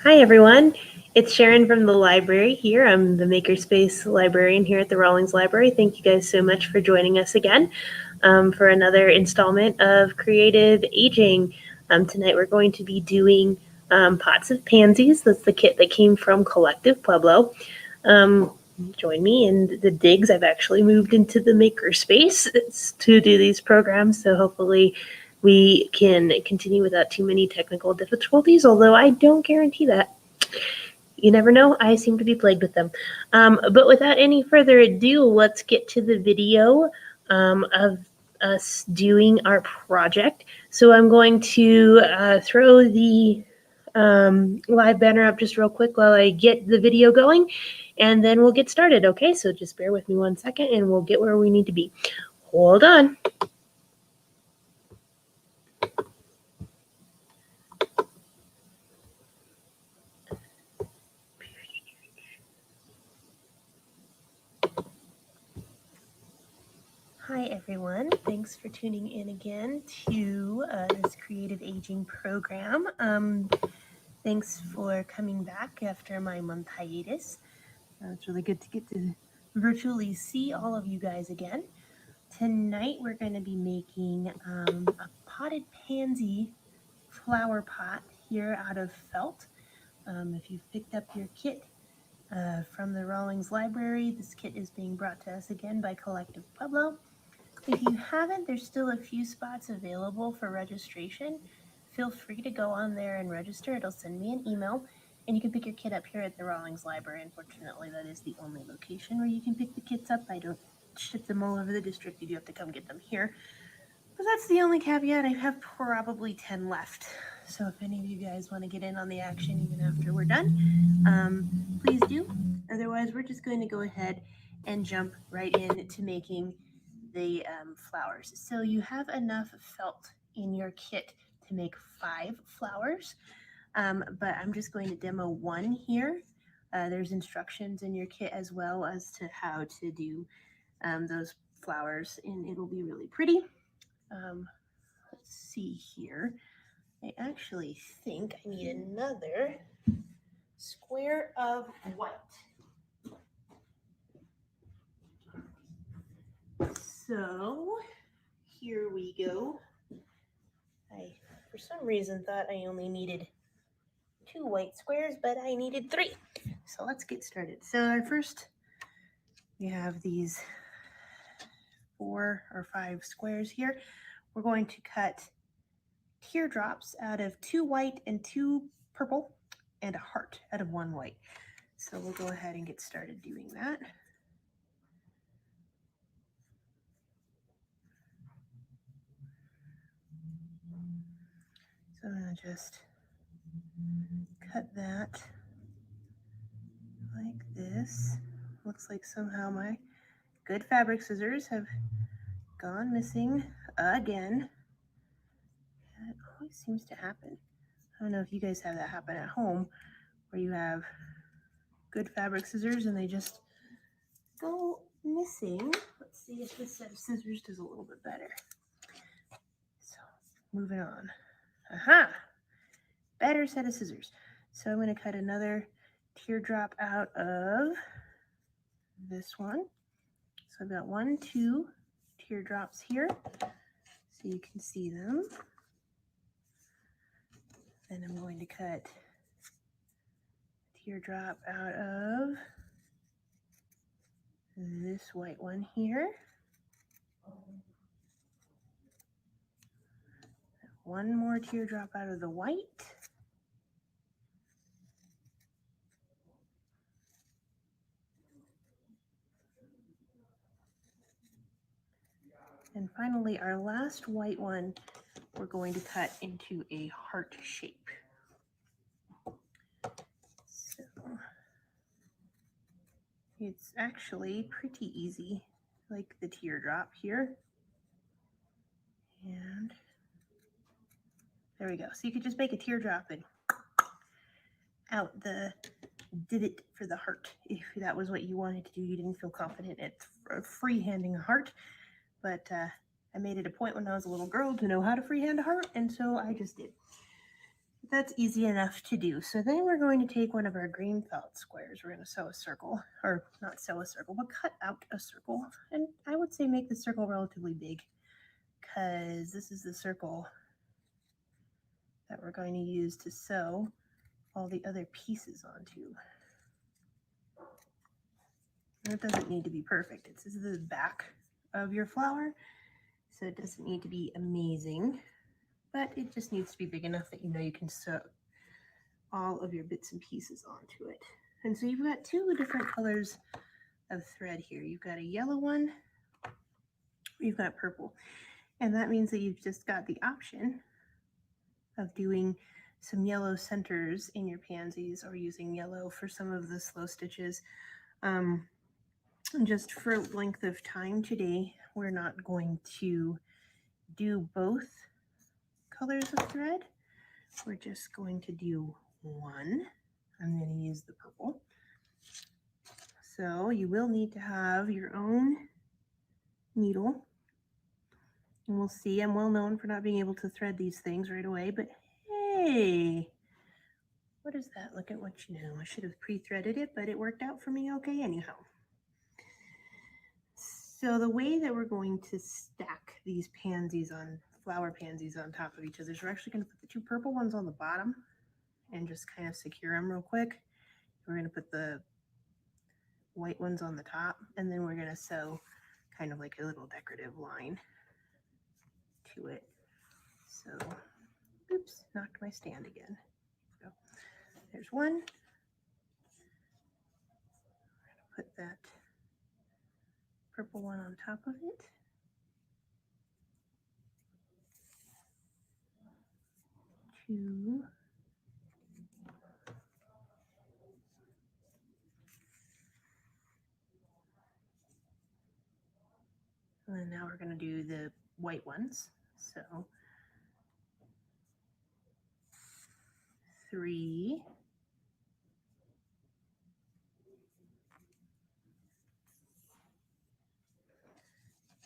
Hi everyone, it's Sharon from the library here. I'm the Makerspace librarian here at the Rawlings Library. Thank you guys so much for joining us again for another installment of Creative Aging. Tonight we're going to be doing Pots of Pansies. That's the kit that came from Collective Pueblo. Join me in the digs. I've actually moved into the Makerspace to do these programs, so hopefully we can continue without too many technical difficulties, although I don't guarantee that. You never know. I seem to be plagued with them. But without any further ado, let's get to the video of us doing our project. So I'm going to throw the live banner up just real quick while I get the video going, and then we'll get started, okay? So just bear with me 1 second and we'll get where we need to be. Hold on. Hi everyone, thanks for tuning in again to this Creative Aging program. Thanks for coming back after my month hiatus. It's really good to get to virtually see all of you guys again. Tonight we're going to be making a potted pansy flower pot here out of felt. If you've picked up your kit from the Rawlings Library, this kit is being brought to us again by Collective Pueblo. If you haven't, there's still a few spots available for registration. Feel free to go on there and register. It'll send me an email, and you can pick your kit up here at the Rawlings Library. Unfortunately, that is the only location where you can pick the kits up. I don't ship them all over the district. You do have to come get them here. But that's the only caveat. I have probably 10 left. So if any of you guys want to get in on the action even after we're done, please do. Otherwise, we're just going to go ahead and jump right into making the flowers. So you have enough felt in your kit to make 5 flowers, but I'm just going to demo 1 here. There's instructions in your kit as well as to how to do those flowers, and it'll be really pretty. Let's see here. I actually think I need another square of white. So here we go. I, for some reason, thought I only needed 2 white squares, but I needed 3. So let's get started. So first, we have these 4 or 5 squares here. We're going to cut teardrops out of 2 white and 2 purple, and a heart out of 1 white. So we'll go ahead and get started doing that. So I'm going to just cut that like this. Looks like somehow my good fabric scissors have gone missing again. That always seems to happen. I don't know if you guys have that happen at home, where you have good fabric scissors and they just go missing. Let's see if this set of scissors does a little bit better. So moving on. Aha! Better set of scissors. So I'm going to cut another teardrop out of this one. So I've got 1, 2 teardrops here, so you can see them. Then I'm going to cut a teardrop out of this white one here. 1 more teardrop out of the white. And finally, our last white one, we're going to cut into a heart shape. So it's actually pretty easy, like the teardrop here. And there we go. So you could just make a teardrop and out the divot for the heart if that was what you wanted to do. You didn't feel confident at freehanding a heart, but I made it a point when I was a little girl to know how to freehand a heart, and so I just did. That's easy enough to do. So then we're going to take one of our green felt squares. We're going to sew a circle, or not sew a circle, but cut out a circle. And I would say make the circle relatively big because this is the circle that we're going to use to sew all the other pieces onto. And it doesn't need to be perfect. This is the back of your flower, so it doesn't need to be amazing, but it just needs to be big enough that you know you can sew all of your bits and pieces onto it. And so you've got two different colors of thread here. You've got a yellow one, you've got purple. And that means that you've just got the option of doing some yellow centers in your pansies or using yellow for some of the slow stitches. Just for length of time today, we're not going to do both colors of thread. We're just going to do one. I'm going to use the purple. So you will need to have your own needle. And we'll see, I'm well known for not being able to thread these things right away, but hey, what is that? Look at what you know. I should have pre-threaded it, but it worked out for me okay anyhow. So the way that we're going to stack these pansies on, flower pansies on top of each other is we're actually going to put the two purple ones on the bottom and just kind of secure them real quick. We're going to put the white ones on the top, and then we're going to sew kind of like a little decorative line to it. So, oops, knocked my stand again. So there's one. We're going to put that purple one on top of it. Two. And now we're going to do the white ones. So 3,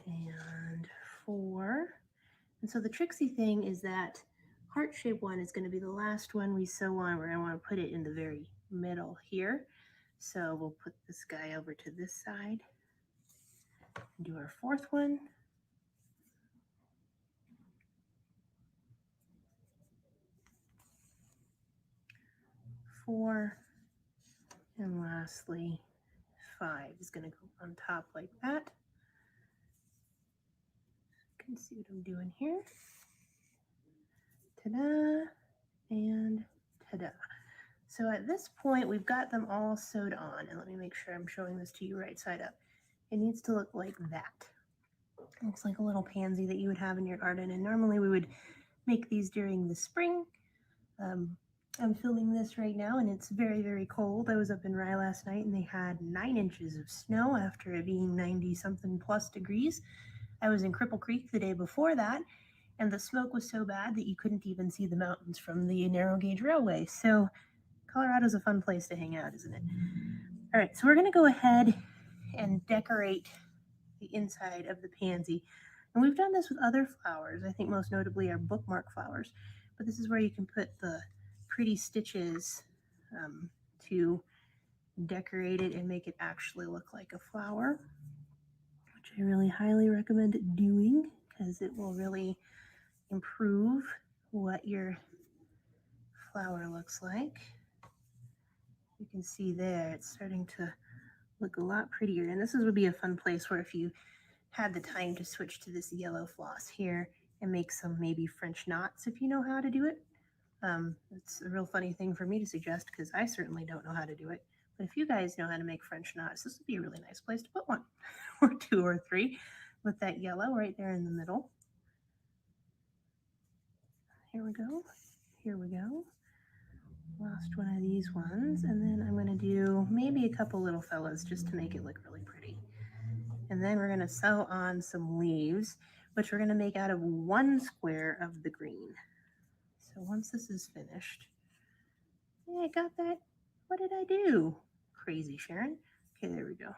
and 4. And so the tricksy thing is that heart-shaped one is going to be the last one we sew on. We're going to want to put it in the very middle here. So we'll put this guy over to this side and do our fourth one. Four, and lastly 5 is going to go on top like that. You can see what I'm doing here. Ta-da, and ta-da. So at this point, we've got them all sewed on, and let me make sure I'm showing this to you right side up. It needs to look like that. It looks like a little pansy that you would have in your garden, and normally we would make these during the spring. I'm filming this right now, and it's very, very cold. I was up in Rye last night, and they had 9 inches of snow after it being 90-something plus degrees. I was in Cripple Creek the day before that, and the smoke was so bad that you couldn't even see the mountains from the narrow gauge railway. So Colorado's a fun place to hang out, isn't it? All right, so we're going to go ahead and decorate the inside of the pansy. And we've done this with other flowers, I think most notably our bookmark flowers. But this is where you can put the pretty stitches to decorate it and make it actually look like a flower, which I really highly recommend doing because it will really improve what your flower looks like. You can see there it's starting to look a lot prettier, and this would be a fun place where if you had the time to switch to this yellow floss here and make some maybe French knots if you know how to do it. It's a real funny thing for me to suggest because I certainly don't know how to do it. But if you guys know how to make French knots, this would be a really nice place to put one or 2 or 3 with that yellow right there in the middle. Here we go. Here we go. Lost one of these ones, and then I'm going to do maybe a couple little fellas just to make it look really pretty. And then we're going to sew on some leaves, which we're going to make out of 1 square of the green. So once this is finished, yeah, I got that. What did I do? Crazy, Sharon. Okay, there we go.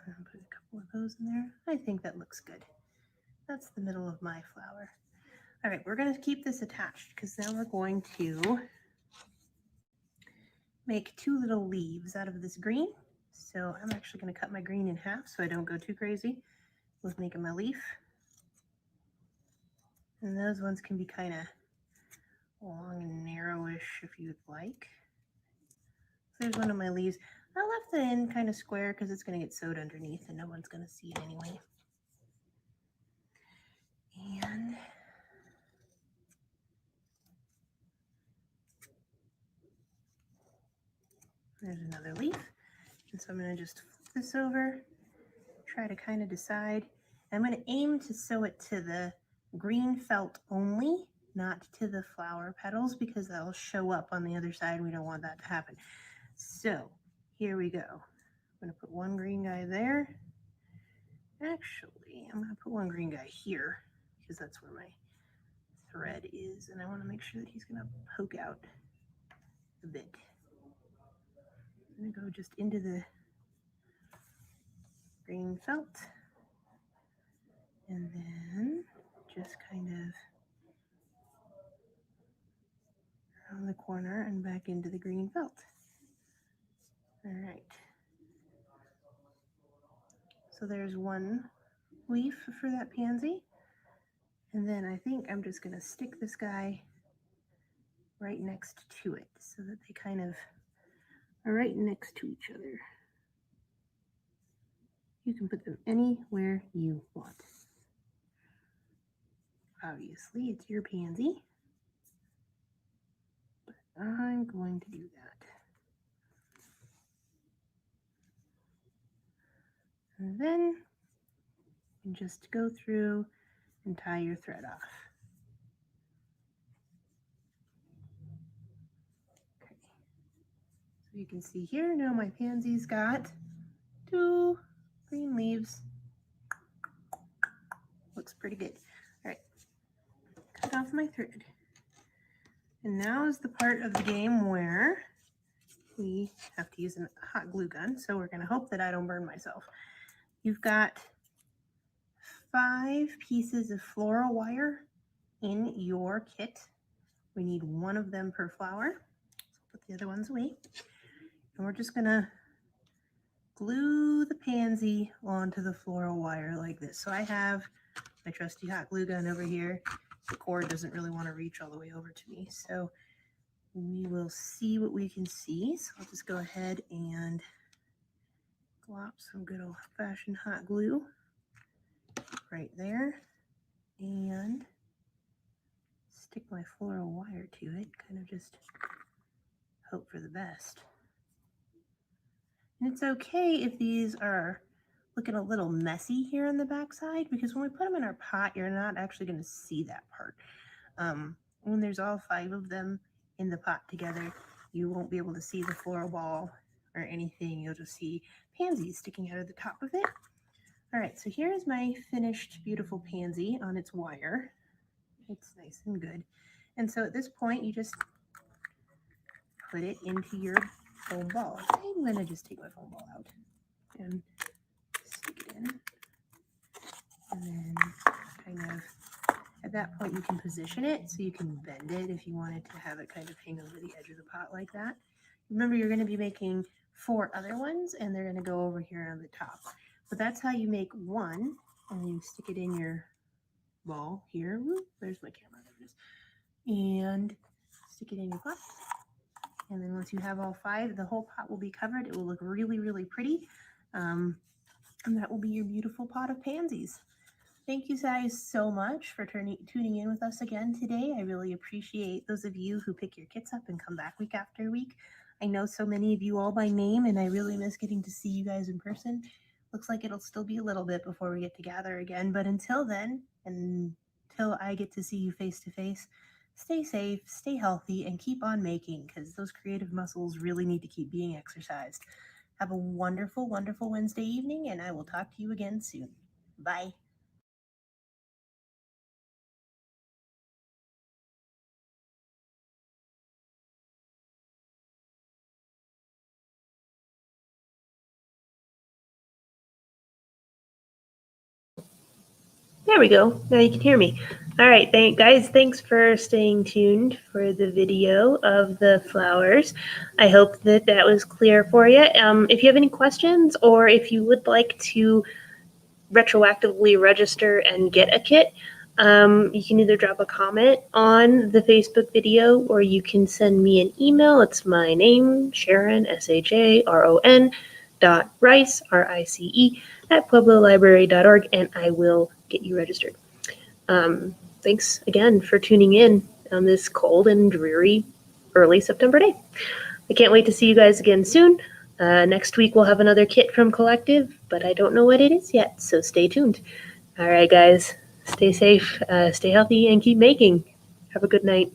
I'll put a couple of those in there. I think that looks good. That's the middle of my flower. All right, we're going to keep this attached because now we're going to make two little leaves out of this green. So I'm actually going to cut my green in half so I don't go too crazy with making my leaf. And those ones can be kind of long and narrowish if you'd like. So there's one of my leaves. I left the end kind of square because it's going to get sewed underneath and no one's going to see it anyway. And there's another leaf. And so I'm going to just flip this over, try to kind of decide. I'm going to aim to sew it to the green felt only, not to the flower petals, because that'll show up on the other side. We don't want that to happen. So here we go. I'm going to put one green guy there. Actually, I'm going to put one green guy here because that's where my thread is, and I want to make sure that he's going to poke out a bit. I'm going to go just into the green felt and then just kind of around the corner and back into the green felt. All right. So there's one leaf for that pansy. And then I think I'm just going to stick this guy right next to it so that they kind of are right next to each other. You can put them anywhere you want. Obviously, it's your pansy, but I'm going to do that. And then you can just go through and tie your thread off. Okay. So you can see here, now my pansy's got 2 green leaves. Looks pretty good. All right, cut off my thread. And now is the part of the game where we have to use a hot glue gun. So we're going to hope that I don't burn myself. You've got 5 pieces of floral wire in your kit. We need 1 of them per flower. So put the other ones away. And we're just going to glue the pansy onto the floral wire like this. So I have my trusty hot glue gun over here. The cord doesn't really want to reach all the way over to me. So we will see what we can see. So I'll just go ahead and glop some good old-fashioned hot glue right there and stick my floral wire to it, kind of just hope for the best. And it's okay if these are looking a little messy here on the back side, because when we put them in our pot, you're not actually going to see that part. When there's all 5 of them in the pot together, you won't be able to see the floral ball or anything. You'll just see pansies sticking out of the top of it. All right, so here's my finished beautiful pansy on its wire. It's nice and good. And so at this point, you just put it into your foam ball. I'm going to just take my foam ball out and stick it in. And then kind of, at that point, you can position it so you can bend it if you wanted to have it kind of hang over the edge of the pot like that. Remember, you're going to be making 4 other ones, and they're going to go over here on the top. But that's how you make one, and you stick it in your ball here. Woo, there's my camera. There it is. And stick it in your pot. And then once you have all 5, the whole pot will be covered. It will look really, really pretty. And that will be your beautiful pot of pansies. Thank you guys so much for tuning in with us again today. I really appreciate those of you who pick your kits up and come back week after week. I know so many of you all by name, and I really miss getting to see you guys in person. Looks like it'll still be a little bit before we get to gather again. But until then, and until I get to see you face to face, stay safe, stay healthy, and keep on making, because those creative muscles really need to keep being exercised. Have a wonderful, wonderful Wednesday evening, and I will talk to you again soon. Bye. There we go. Now you can hear me. All right, guys, thanks for staying tuned for the video of the flowers. I hope that that was clear for you. If you have any questions or if you would like to retroactively register and get a kit, you can either drop a comment on the Facebook video or you can send me an email. It's my name, Sharon, SHARON, .rice, RICE, at pueblolibrary.org, and I will get you registered. Thanks again for tuning in on this cold and dreary early September day. I can't wait to see you guys again soon. Next week we'll have another kit from Collective, but I don't know what it is yet, so stay tuned. All right, guys, stay safe, stay healthy, and keep making. Have a good night.